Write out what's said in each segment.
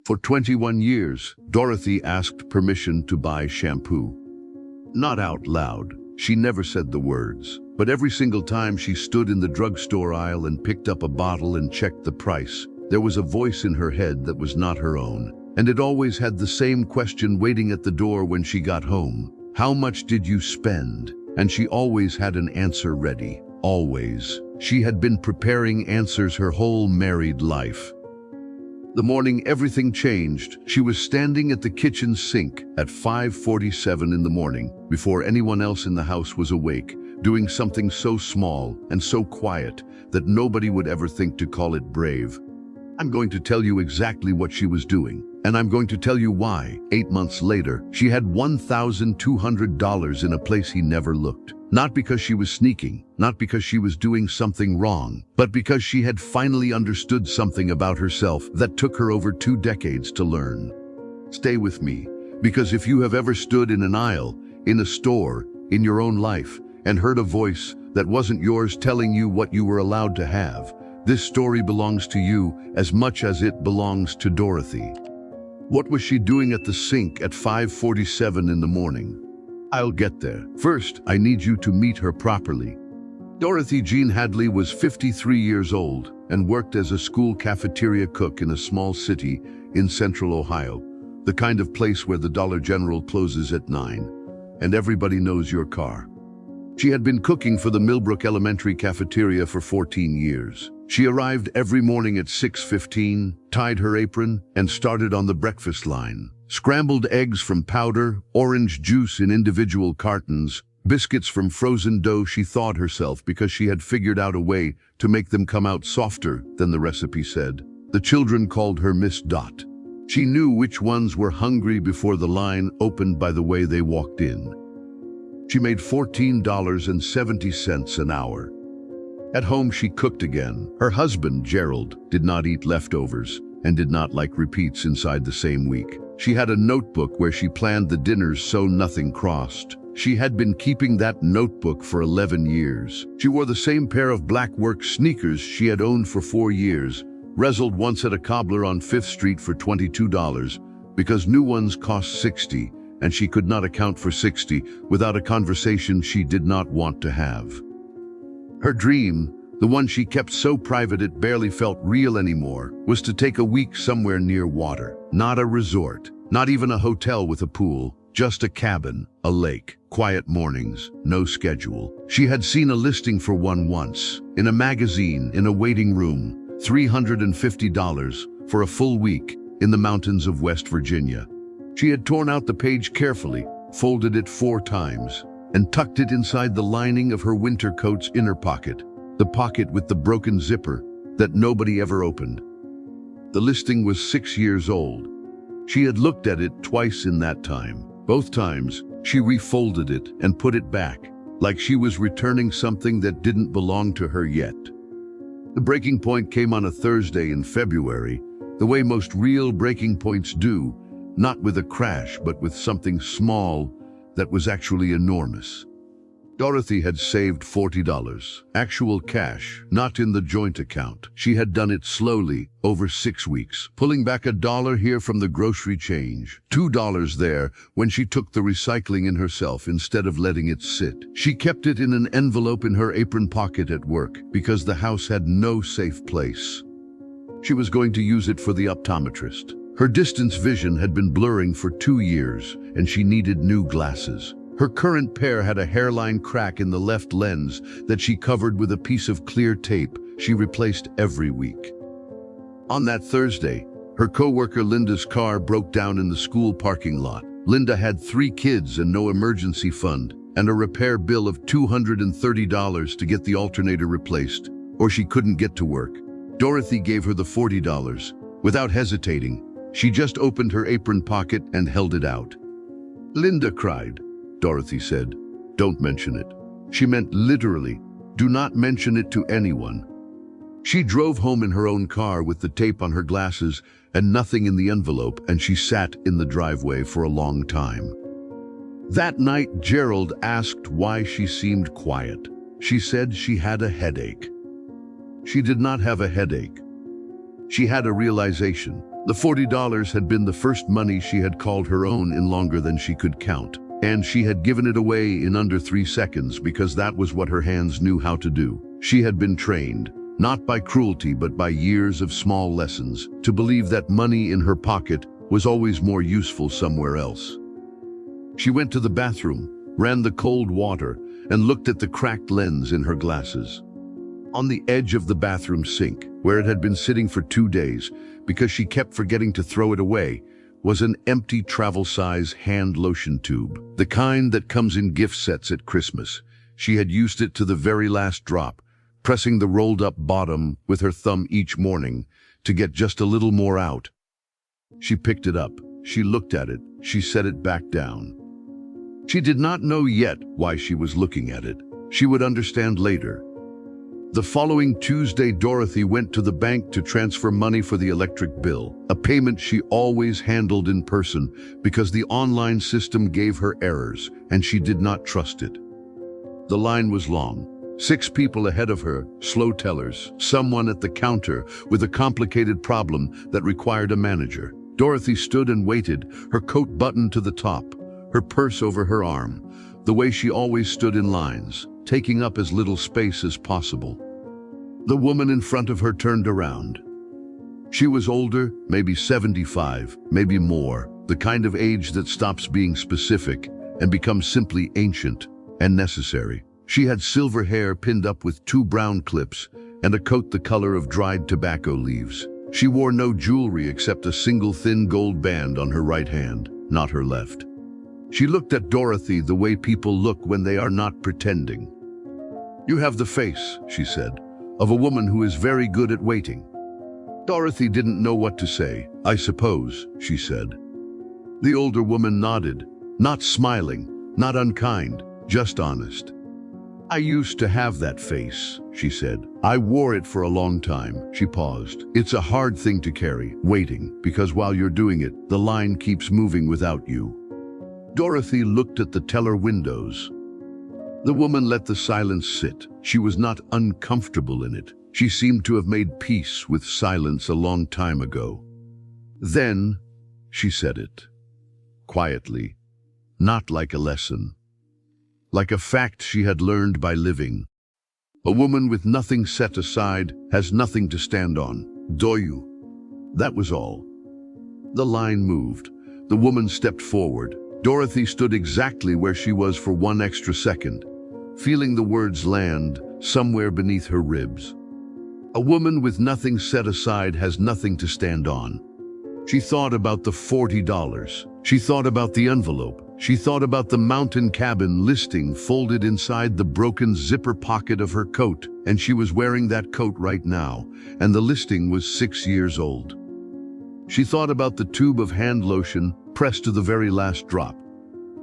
For 21 years, Dorothy asked permission to buy shampoo. Not out loud. She never said the words. But every single time she stood in the drugstore aisle and picked up a bottle and checked the price, there was a voice in her head that was not her own. And it always had the same question waiting at the door when she got home. How much did you spend? And she always had an answer ready. Always. She had been preparing answers her whole married life. The morning everything changed, she was standing at the kitchen sink at 5:47 in the morning, before anyone else in the house was awake, doing something so small and so quiet that nobody would ever think to call it brave. I'm going to tell you exactly what she was doing, and I'm going to tell you why. 8 months later, she had $1,200 in a place he never looked. Not because she was sneaking, not because she was doing something wrong, but because she had finally understood something about herself that took her over 2 decades to learn. Stay with me, because if you have ever stood in an aisle, in a store, in your own life, and heard a voice that wasn't yours telling you what you were allowed to have, this story belongs to you as much as it belongs to Dorothy. What was she doing at the sink at 5:47 in the morning? I'll get there. First, I need you to meet her properly. Dorothy Jean Hadley was 53 years old and worked as a school cafeteria cook in a small city in central Ohio, the kind of place where the Dollar General closes at 9, and everybody knows your car. She had been cooking for the Millbrook Elementary cafeteria for 14 years. She arrived every morning at 6:15, tied her apron, and started on the breakfast line. Scrambled eggs from powder, orange juice in individual cartons, biscuits from frozen dough. She thawed herself because she had figured out a way to make them come out softer than the recipe said. The children called her Miss Dot. She knew which ones were hungry before the line opened by the way they walked in. She made $14.70 an hour. At home, she cooked again. Her husband, Gerald, did not eat leftovers and did not like repeats inside the same week. She had a notebook where she planned the dinners so nothing crossed. She had been keeping that notebook for 11 years. She wore the same pair of black work sneakers she had owned for 4 years, wrestled once at a cobbler on 5th Street for $22 because new ones cost $60, and she could not account for $60 without a conversation she did not want to have. Her dream, the one she kept so private it barely felt real anymore, was to take a week somewhere near water. Not a resort, not even a hotel with a pool, just a cabin, a lake, quiet mornings, no schedule. She had seen a listing for one once, in a magazine, in a waiting room, $350 for a full week in the mountains of West Virginia. She had torn out the page carefully, folded it 4 times, and tucked it inside the lining of her winter coat's inner pocket, the pocket with the broken zipper that nobody ever opened. The listing was 6 years old. She had looked at it twice in that time. Both times, she refolded it and put it back, like she was returning something that didn't belong to her yet. The breaking point came on a Thursday in February, the way most real breaking points do, not with a crash, but with something small that was actually enormous. Dorothy had saved $40, actual cash, not in the joint account. She had done it slowly, over 6 weeks, pulling back $1 here from the grocery change, $2 there when she took the recycling in herself instead of letting it sit. She kept it in an envelope in her apron pocket at work because the house had no safe place. She was going to use it for the optometrist. Her distance vision had been blurring for 2 years, and she needed new glasses. Her current pair had a hairline crack in the left lens that she covered with a piece of clear tape she replaced every week. On that Thursday, her coworker Linda's car broke down in the school parking lot. Linda had 3 kids and no emergency fund, and a repair bill of $230 to get the alternator replaced, or she couldn't get to work. Dorothy gave her the $40. Without hesitating, she just opened her apron pocket and held it out. "Linda cried." Dorothy said, "Don't mention it." She meant literally, do not mention it to anyone. She drove home in her own car with the tape on her glasses and nothing in the envelope, and she sat in the driveway for a long time. That night, Gerald asked why she seemed quiet. She said she had a headache. She did not have a headache. She had a realization. The $40 had been the first money she had called her own in longer than she could count, and she had given it away in under 3 seconds because that was what her hands knew how to do. She had been trained, not by cruelty but by years of small lessons, to believe that money in her pocket was always more useful somewhere else. She went to the bathroom, ran the cold water, and looked at the cracked lens in her glasses. On the edge of the bathroom sink, where it had been sitting for 2 days, because she kept forgetting to throw it away, was an empty travel-size hand lotion tube, the kind that comes in gift sets at Christmas. She had used it to the very last drop, pressing the rolled-up bottom with her thumb each morning to get just a little more out. She picked it up, she looked at it, she set it back down. She did not know yet why she was looking at it. She would understand later. The following Tuesday, Dorothy went to the bank to transfer money for the electric bill, a payment she always handled in person because the online system gave her errors and she did not trust it. The line was long. 6 people ahead of her, slow tellers, someone at the counter with a complicated problem that required a manager. Dorothy stood and waited, her coat buttoned to the top, her purse over her arm, the way she always stood in lines, taking up as little space as possible. The woman in front of her turned around. She was older, maybe 75, maybe more, the kind of age that stops being specific and becomes simply ancient and necessary. She had silver hair pinned up with 2 brown clips and a coat the color of dried tobacco leaves. She wore no jewelry except a single thin gold band on her right hand, not her left. She looked at Dorothy the way people look when they are not pretending. "You have the face," she said, "of a woman who is very good at waiting." Dorothy didn't know what to say. "I suppose," she said. The older woman nodded, not smiling, not unkind, just honest. "I used to have that face," she said. "I wore it for a long time." She paused. "It's a hard thing to carry, waiting, because while you're doing it, the line keeps moving without you." Dorothy looked at the teller windows. The woman let the silence sit. She was not uncomfortable in it. She seemed to have made peace with silence a long time ago. "Then," she said it, quietly, not like a lesson, like a fact she had learned by living. "A woman with nothing set aside has nothing to stand on. Do you?" That was all. The line moved. The woman stepped forward. Dorothy stood exactly where she was for 1 extra second, feeling the words land somewhere beneath her ribs. "A woman with nothing set aside has nothing to stand on." She thought about the $40. She thought about the envelope. She thought about the mountain cabin listing folded inside the broken zipper pocket of her coat, and she was wearing that coat right now, and the listing was 6 years old. She thought about the tube of hand lotion pressed to the very last drop.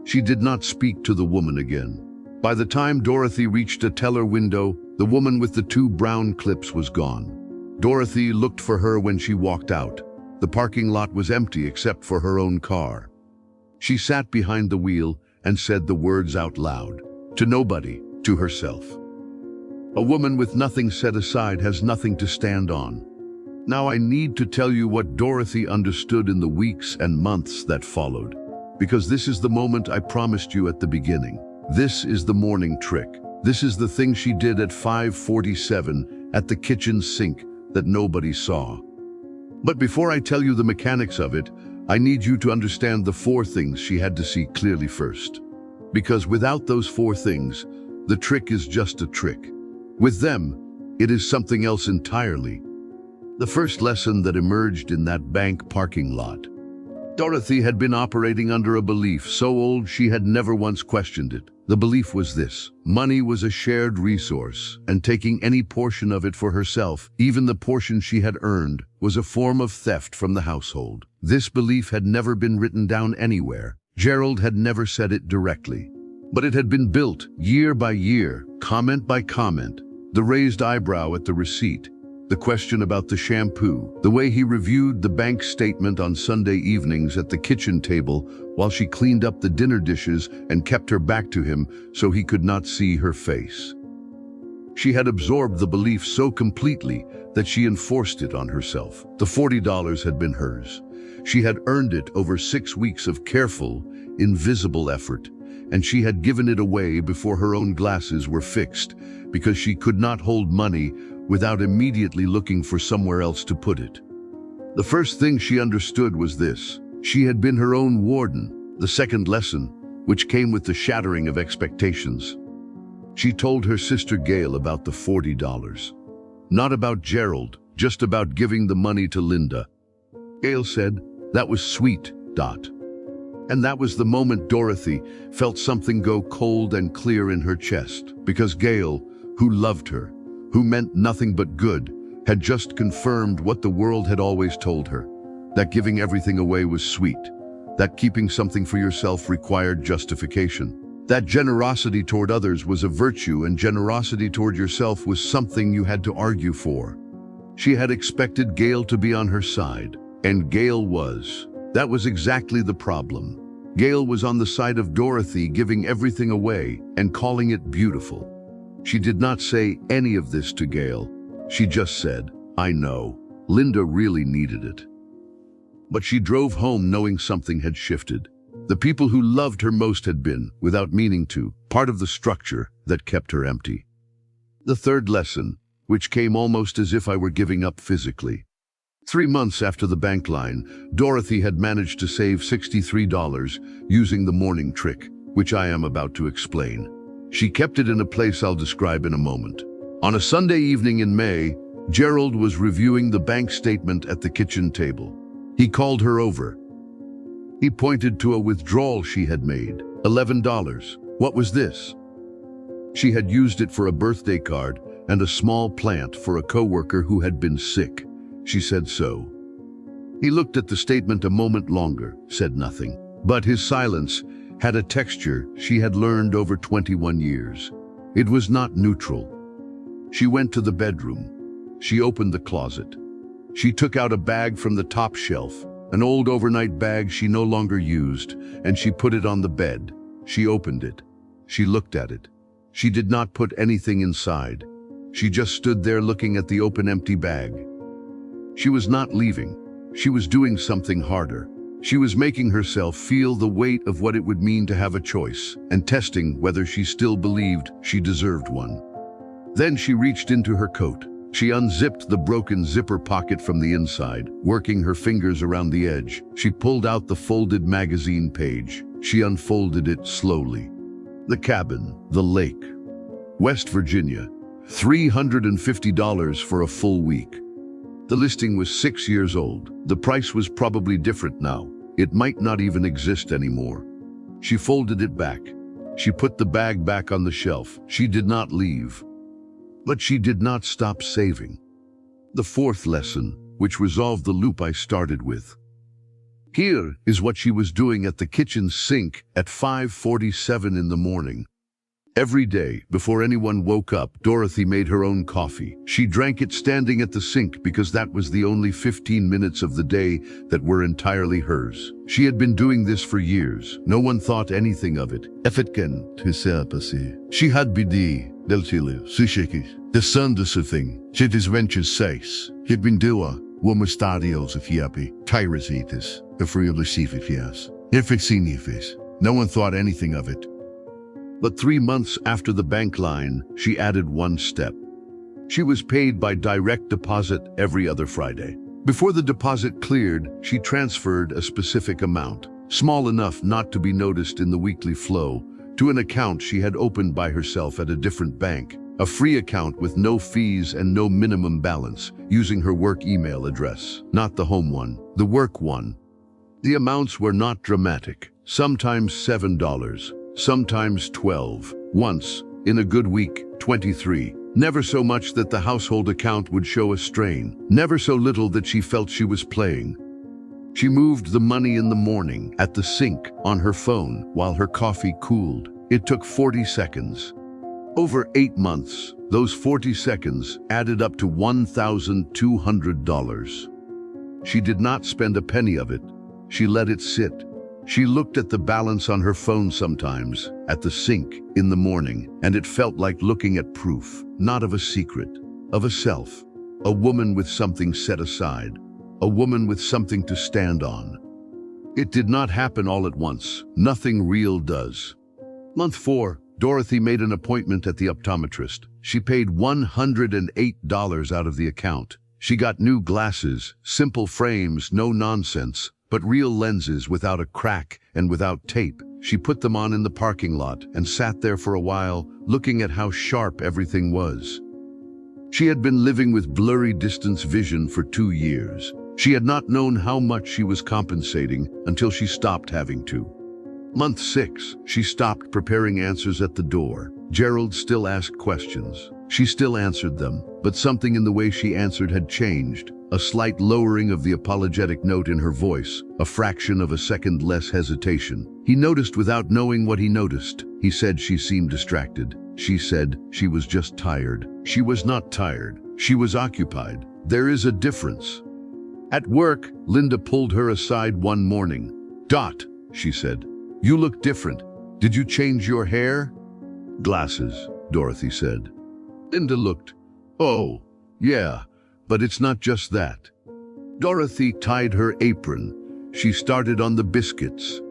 She did not speak to the woman again. By the time Dorothy reached a teller window, the woman with the 2 brown clips was gone. Dorothy looked for her when she walked out. The parking lot was empty except for her own car. She sat behind the wheel and said the words out loud. To nobody, to herself. "A woman with nothing set aside has nothing to stand on." Now I need to tell you what Dorothy understood in the weeks and months that followed, because this is the moment I promised you at the beginning. This is the morning trick. This is the thing she did at 5:47 at the kitchen sink that nobody saw. But before I tell you the mechanics of it, I need you to understand the 4 things she had to see clearly first. Because without those 4 things, the trick is just a trick. With them, it is something else entirely. The first lesson that emerged in that bank parking lot. Dorothy had been operating under a belief so old she had never once questioned it. The belief was this: money was a shared resource, and taking any portion of it for herself, even the portion she had earned, was a form of theft from the household. This belief had never been written down anywhere. Gerald had never said it directly. But it had been built, year by year, comment by comment. The raised eyebrow at the receipt, the question about the shampoo, the way he reviewed the bank statement on Sunday evenings at the kitchen table while she cleaned up the dinner dishes and kept her back to him so he could not see her face. She had absorbed the belief so completely that she enforced it on herself. The $40 had been hers. She had earned it over 6 weeks of careful, invisible effort, and she had given it away before her own glasses were fixed, because she could not hold money without immediately looking for somewhere else to put it. The first thing she understood was this: she had been her own warden. The second lesson, which came with the shattering of expectations. She told her sister Gail about the $40. Not about Gerald, just about giving the money to Linda. Gail said, "That was sweet, Dot." And that was the moment Dorothy felt something go cold and clear in her chest, because Gail, who loved her, who meant nothing but good, had just confirmed what the world had always told her, that giving everything away was sweet, that keeping something for yourself required justification, that generosity toward others was a virtue and generosity toward yourself was something you had to argue for. She had expected Gail to be on her side, and Gail was. That was exactly the problem. Gail was on the side of Dorothy, giving everything away and calling it beautiful. She did not say any of this to Gail. She just said, "I know. Linda really needed it." But she drove home knowing something had shifted. The people who loved her most had been, without meaning to, part of the structure that kept her empty. The third lesson, which came almost as if I were giving up physically. 3 months after the bank line, Dorothy had managed to save $63 using the morning trick, which I am about to explain. She kept it in a place I'll describe in a moment. On a Sunday evening in May, Gerald was reviewing the bank statement at the kitchen table. He called her over. He pointed to a withdrawal she had made, $11. What was this? She had used it for a birthday card and a small plant for a coworker who had been sick. She said so. He looked at the statement a moment longer, said nothing. But his silence had a texture she had learned over 21 years. It was not neutral. She went to the bedroom. She opened the closet. She took out a bag from the top shelf, an old overnight bag she no longer used, and she put it on the bed. She opened it. She looked at it. She did not put anything inside. She just stood there looking at the open, empty bag. She was not leaving. She was doing something harder. She was making herself feel the weight of what it would mean to have a choice, and testing whether she still believed she deserved one. Then she reached into her coat. She unzipped the broken zipper pocket from the inside, working her fingers around the edge. She pulled out the folded magazine page. She unfolded it slowly. The cabin, the lake, West Virginia, $350 for a full week. The listing was 6 years old. The price was probably different now. It might not even exist anymore. She folded it back. She put the bag back on the shelf. She did not leave. But she did not stop saving. The fourth lesson, which resolved the loop I started with. Here is what she was doing at the kitchen sink at 5:47 in the morning. Every day, before anyone woke up, Dorothy made her own coffee. She drank it standing at the sink because that was the only 15 minutes of the day that were entirely hers. She had been doing this for years. No one thought anything of it. She had bidi, deltile, sushiki. The sundus thing. She disventures says. He'd been doa, womastadios of yapi, tyrasitis, the free lucififas. If it's sinifis. No one thought anything of it. But 3 months after the bank line, she added one step. She was paid by direct deposit every other Friday. Before the deposit cleared, she transferred a specific amount, small enough not to be noticed in the weekly flow, to an account she had opened by herself at a different bank, a free account with no fees and no minimum balance, using her work email address, not the home one, the work one. The amounts were not dramatic, sometimes $7, sometimes $12, once, in a good week, $23. Never so much that the household account would show a strain, never so little that she felt she was playing. She moved the money in the morning, at the sink, on her phone, while her coffee cooled. It took 40 seconds. Over 8 months, those 40 seconds added up to $1,200. She did not spend a penny of it. She let it sit. She looked at the balance on her phone sometimes, at the sink, in the morning, and it felt like looking at proof, not of a secret, of a self. A woman with something set aside. A woman with something to stand on. It did not happen all at once. Nothing real does. Month 4, Dorothy made an appointment at the optometrist. She paid $108 out of the account. She got new glasses, simple frames, no nonsense, but real lenses without a crack and without tape. She put them on in the parking lot and sat there for a while, looking at how sharp everything was. She had been living with blurry distance vision for 2 years. She had not known how much she was compensating until she stopped having to. Month 6, she stopped preparing answers at the door. Gerald still asked questions. She still answered them, but something in the way she answered had changed. A slight lowering of the apologetic note in her voice, a fraction of a second less hesitation. He noticed without knowing what he noticed. He said she seemed distracted. She said she was just tired. She was not tired. She was occupied. There is a difference. At work, Linda pulled her aside one morning. "Dot," she said, "you look different. Did you change your hair?" "Glasses," Dorothy said. Linda looked. "Oh, yeah, but it's not just that." Dorothy tied her apron. She started on the biscuits.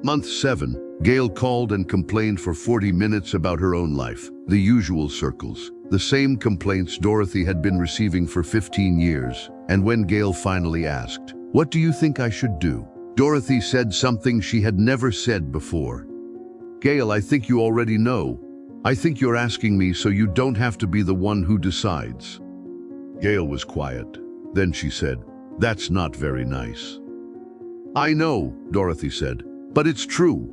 Month 7, Gail called and complained for 40 minutes about her own life. The usual circles. The same complaints Dorothy had been receiving for 15 years. And when Gail finally asked, "What do you think I should do?" Dorothy said something she had never said before. "Gail, I think you already know. I think you're asking me so you don't have to be the one who decides." Gail was quiet. Then she said, "That's not very nice." "I know," Dorothy said, "but it's true."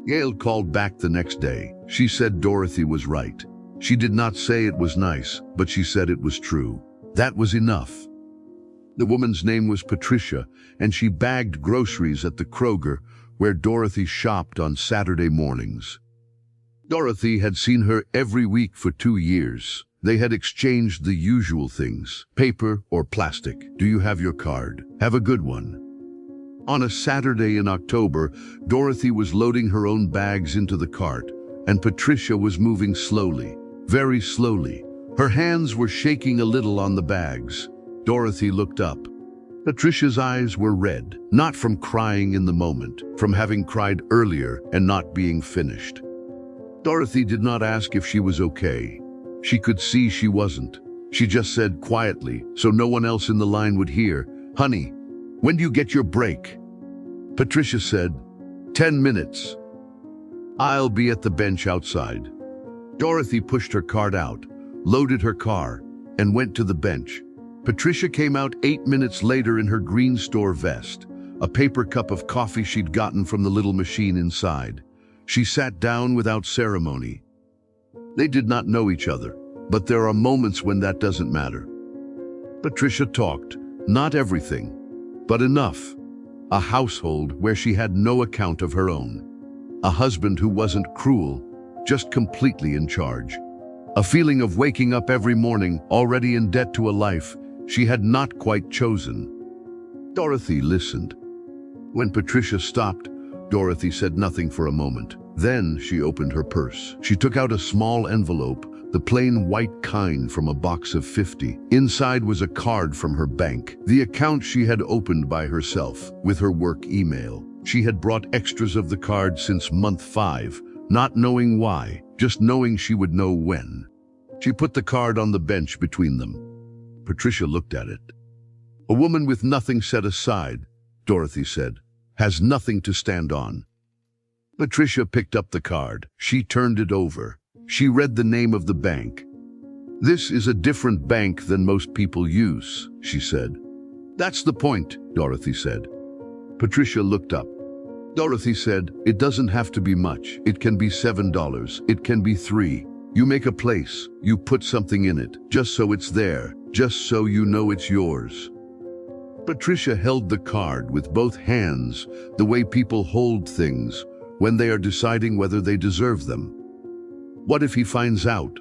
Gail called back the next day. She said Dorothy was right. She did not say it was nice, but she said it was true. That was enough. The woman's name was Patricia, and she bagged groceries at the Kroger, where Dorothy shopped on Saturday mornings. Dorothy had seen her every week for 2 years. They had exchanged the usual things, paper or plastic. "Do you have your card? Have a good one." On a Saturday in October, Dorothy was loading her own bags into the cart, and Patricia was moving slowly, very slowly. Her hands were shaking a little on the bags. Dorothy looked up. Patricia's eyes were red, not from crying in the moment, from having cried earlier and not being finished. Dorothy did not ask if she was okay. She could see she wasn't. She just said quietly, so no one else in the line would hear, "Honey, when do you get your break?" Patricia said, 10 minutes. "I'll be at the bench outside." Dorothy pushed her cart out, loaded her car, and went to the bench. Patricia came out 8 minutes later in her green store vest, a paper cup of coffee she'd gotten from the little machine inside. She sat down without ceremony. They did not know each other, but there are moments when that doesn't matter. Patricia talked, not everything, but enough. A household where she had no account of her own. A husband who wasn't cruel, just completely in charge. A feeling of waking up every morning, already in debt to a life she had not quite chosen. Dorothy listened. When Patricia stopped, Dorothy said nothing for a moment. Then she opened her purse. She took out a small envelope, the plain white kind from a box of 50. Inside was a card from her bank, the account she had opened by herself, with her work email. She had brought extras of the card since month 5, not knowing why, just knowing she would know when. She put the card on the bench between them. Patricia looked at it. "A woman with nothing set aside," Dorothy said, "has nothing to stand on." Patricia picked up the card. She turned it over. She read the name of the bank. "This is a different bank than most people use," she said. "That's the point," Dorothy said. Patricia looked up. Dorothy said, "It doesn't have to be much. It can be $7. It can be $3. You make a place. You put something in it, just so it's there, just so you know it's yours." Patricia held the card with both hands, the way people hold things when they are deciding whether they deserve them. What if he finds out?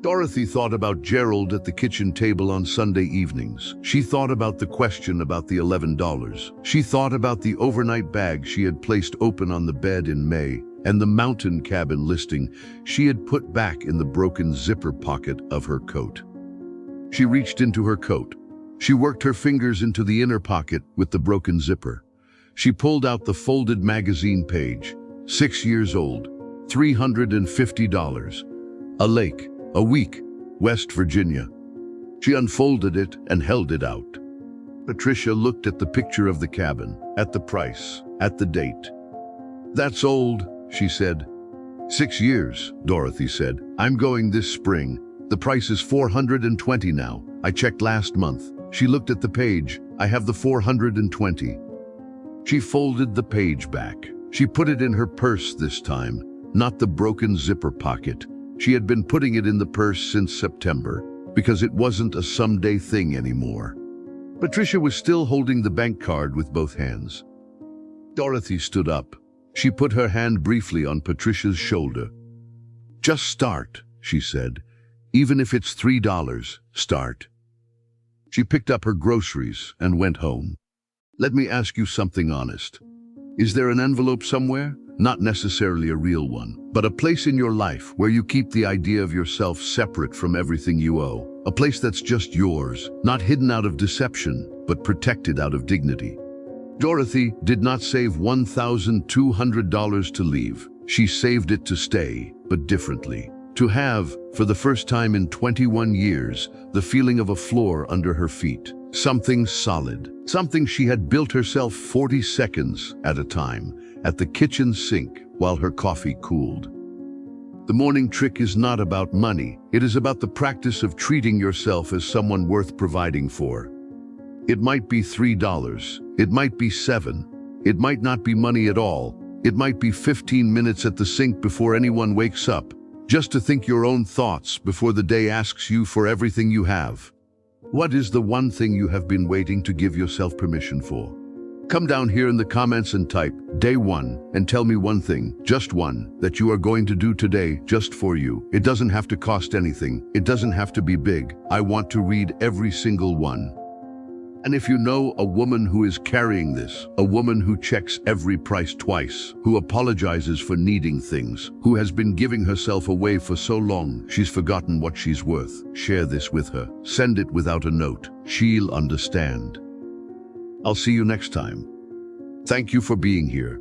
Dorothy thought about Gerald at the kitchen table on Sunday evenings. She thought about the question about the $11. She thought about the overnight bag she had placed open on the bed in May, and the mountain cabin listing she had put back in the broken zipper pocket of her coat. She reached into her coat. She worked her fingers into the inner pocket with the broken zipper. She pulled out the folded magazine page. 6 years old, $350. A lake, a week, West Virginia. She unfolded it and held it out. Patricia looked at the picture of the cabin, at the price, at the date. "That's old," she said. "6 years, Dorothy said. "I'm going this spring. The price is $420 now. I checked last month." She looked at the page. "I have the $420. She folded the page back. She put it in her purse this time, not the broken zipper pocket. She had been putting it in the purse since September, because it wasn't a someday thing anymore. Patricia was still holding the bank card with both hands. Dorothy stood up. She put her hand briefly on Patricia's shoulder. "Just start," she said. "Even if it's $3, start." She picked up her groceries and went home. "Let me ask you something honest. Is there an envelope somewhere? Not necessarily a real one, but a place in your life where you keep the idea of yourself separate from everything you owe. A place that's just yours, not hidden out of deception, but protected out of dignity." Dorothy did not save $1,200 to leave. She saved it to stay, but differently. To have, for the first time in 21 years, the feeling of a floor under her feet. Something solid. Something she had built herself 40 seconds at a time, at the kitchen sink while her coffee cooled. The morning trick is not about money. It is about the practice of treating yourself as someone worth providing for. It might be $3. It might be $7. It might not be money at all. It might be 15 minutes at the sink before anyone wakes up, just to think your own thoughts before the day asks you for everything you have. What is the one thing you have been waiting to give yourself permission for? Come down here in the comments and type day 1 and tell me one thing, just one, that you are going to do today just for you. It doesn't have to cost anything. It doesn't have to be big. I want to read every single one. And if you know a woman who is carrying this, a woman who checks every price twice, who apologizes for needing things, who has been giving herself away for so long she's forgotten what she's worth, share this with her. Send it without a note. She'll understand. I'll see you next time. Thank you for being here.